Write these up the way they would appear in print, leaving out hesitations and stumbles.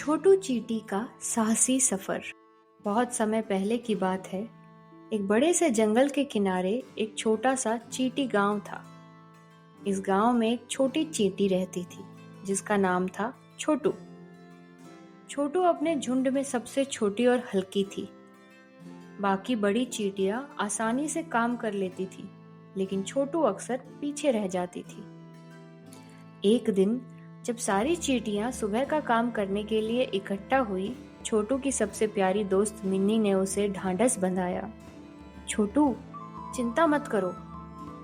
छोटू चींटी का साहसी सफर। बहुत समय पहले की बात है। एक बड़े से जंगल के किनारे एक छोटा सा चींटी गांव था। इस गांव में एक छोटी चींटी रहती थी जिसका नाम था छोटू। छोटू अपने झुंड में सबसे छोटी और हल्की थी। बाकी बड़ी चींटियां आसानी से काम कर लेती थी, लेकिन छोटू अक्सर पीछे रह जाती थी। एक दिन जब सारी चींटियां सुबह का काम करने के लिए इकट्ठा हुई, छोटू की सबसे प्यारी दोस्त मिन्नी ने उसे ढांढस बंधाया। छोटू, चिंता मत करो,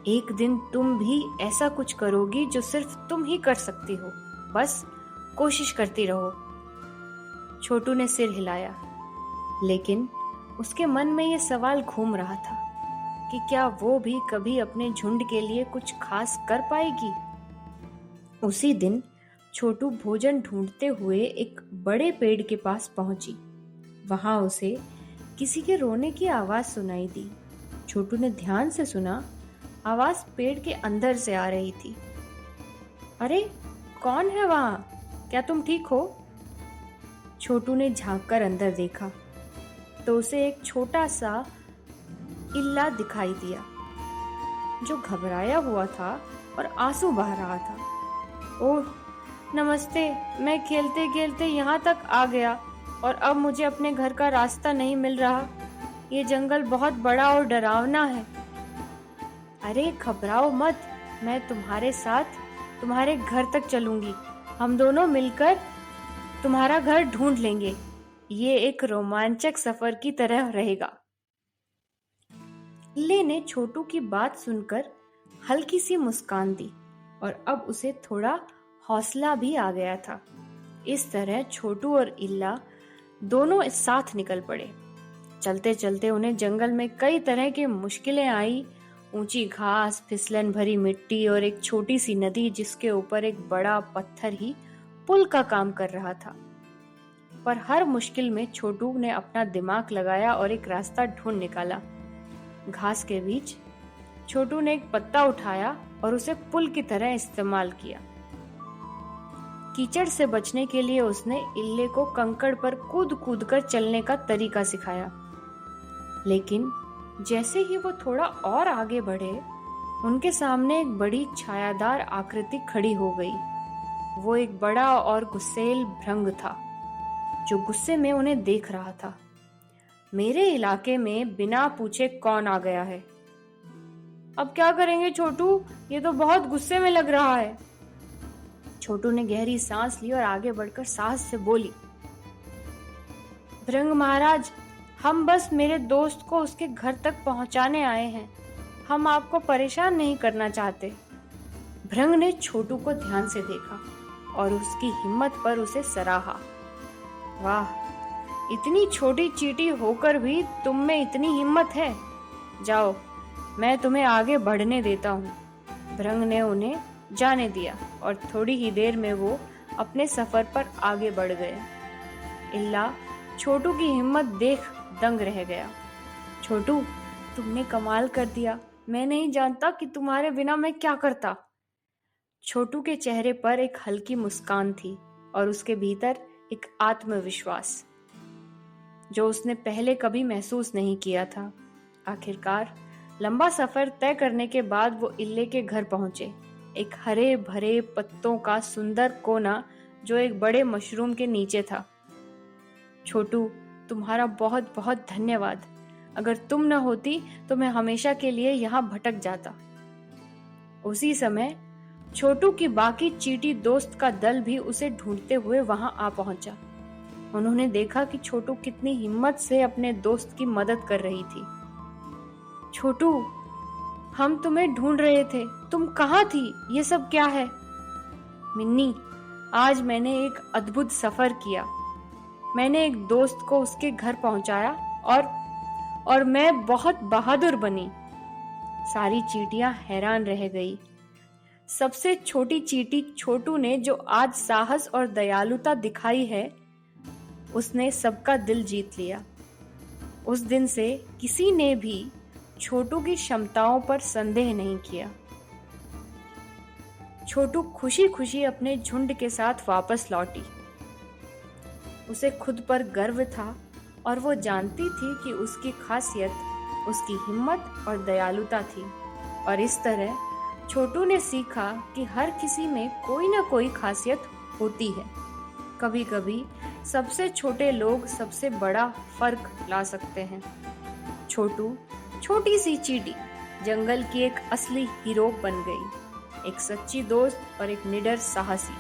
एक दिन तुम भी ऐसा कुछ करोगी जो सिर्फ तुम ही कर सकती हो। बस कोशिश करती रहो। छोटू ने सिर हिलाया, लेकिन उसके मन में यह सवाल घूम रहा था कि क्या वो भी कभी अपने झुंड के लिए कुछ खास कर पाएगी। उसी दिन छोटू भोजन ढूंढते हुए एक बड़े पेड़ के पास पहुंची। वहां उसे किसी के रोने की आवाज सुनाई दी। छोटू ने ध्यान से सुना। आवाज पेड़ के अंदर से आ रही थी। अरे, कौन है वहां? क्या तुम ठीक हो? छोटू ने झांककर अंदर देखा तो उसे एक छोटा सा इल्ला दिखाई दिया जो घबराया हुआ था और आंसू बहा रहा था। ओह नमस्ते, मैं खेलते खेलते यहाँ तक आ गया और अब मुझे अपने घर का रास्ता नहीं मिल रहा। ये जंगल बहुत बड़ा और डरावना है। अरे घबराओ मत, मैं तुम्हारे साथ तुम्हारे घर तक चलूंगी। हम दोनों मिलकर तुम्हारा घर ढूंढ लेंगे। ये एक रोमांचक सफर की तरह रहेगा। इल्ले ने छोटू की बात सुनकर हल्की सी मुस्कान दी और अब उसे थोड़ा हौसला भी आ गया था। इस तरह छोटू और इल्ला दोनों साथ निकल पड़े। चलते चलते उन्हें जंगल में कई तरह की मुश्किलें आई। ऊंची घास, फिसलन भरी मिट्टी और एक छोटी सी नदी जिसके ऊपर एक बड़ा पत्थर ही पुल का काम कर रहा था। पर हर मुश्किल में छोटू ने अपना दिमाग लगाया और एक रास्ता ढूंढ निकाला। घास के बीच छोटू ने एक पत्ता उठाया और उसे पुल की तरह इस्तेमाल किया। कीचड़ से बचने के लिए उसने इल्ले को कंकड़ पर कूद कूद कर चलने का तरीका सिखाया। लेकिन जैसे ही वो थोड़ा और आगे बढ़े, उनके सामने एक बड़ी छायादार आकृति खड़ी हो गई। वो एक बड़ा और गुस्सैल भृंग था जो गुस्से में उन्हें देख रहा था। मेरे इलाके में बिना पूछे कौन आ गया है? अब क्या करेंगे छोटू? ये तो बहुत गुस्से में लग रहा है। छोटू ने गहरी सांस ली और आगे बढ़कर साहस से बोली, भृंग महाराज, हम बस मेरे दोस्त को उसके घर तक पहुंचाने आए हैं। हम आपको परेशान नहीं करना चाहते। भृंग ने छोटू को ध्यान से देखा और उसकी हिम्मत पर उसे सराहा। वाह, इतनी छोटी चींटी होकर भी तुम में इतनी हिम्मत है। जाओ, मैं तुम्हें आगे बढ़ने देता हूँ। भृंग ने उन्हें जाने दिया और थोड़ी ही देर में वो अपने सफर पर आगे बढ़ गए। इल्ला छोटू की हिम्मत देख दंग रह गया। छोटू, तुमने कमाल कर दिया। मैं नहीं जानता कि तुम्हारे बिना मैं क्या करता। छोटू के चेहरे पर एक हल्की मुस्कान थी और उसके भीतर एक आत्मविश्वास जो उसने पहले कभी महसूस नहीं किया था। आखिरकार लंबा सफर तय करने के बाद वो इल्ले के घर पहुंचे। एक हरे भरे पत्तों का सुंदर कोना जो एक बड़े मशरूम के नीचे था। छोटू, तुम्हारा बहुत बहुत धन्यवाद। अगर तुम न होती तो मैं हमेशा के लिए यहाँ भटक जाता। उसी समय छोटू की बाकी चींटी दोस्त का दल भी उसे ढूंढते हुए वहां आ पहुंचा। उन्होंने देखा कि छोटू कितनी हिम्मत से अपने दोस्त की मदद कर रही थी। छोटू, हम तुम्हें ढूंढ रहे थे। तुम कहाँ थी? ये सब क्या है? मिन्नी, आज मैंने एक अद्भुत सफर किया। मैंने एक दोस्त को उसके घर पहुंचाया और मैं बहुत बहादुर बनी। सारी चींटियां हैरान रह गई। सबसे छोटी चींटी छोटू ने जो आज साहस और दयालुता दिखाई है, उसने सबका दिल जीत लिया। उस दिन से किसी ने भी छोटू की क्षमताओं पर संदेह नहीं किया। छोटू खुशी खुशी अपने झुंड के साथ वापस लौटी। उसे खुद पर गर्व था और वो जानती थी कि उसकी खासियत उसकी हिम्मत और दयालुता थी। और इस तरह छोटू ने सीखा कि हर किसी में कोई ना कोई खासियत होती है। कभी कभी सबसे छोटे लोग सबसे बड़ा फर्क ला सकते हैं। छोटू, छोटी सी चींटी, जंगल की एक असली हीरो बन गई, एक सच्ची दोस्त और एक निडर साहसी।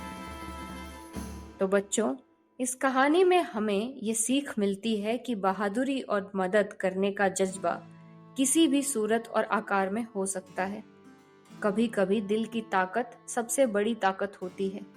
तो बच्चों, इस कहानी में हमें ये सीख मिलती है कि बहादुरी और मदद करने का जज्बा किसी भी सूरत और आकार में हो सकता है। कभी कभी दिल की ताकत सबसे बड़ी ताकत होती है।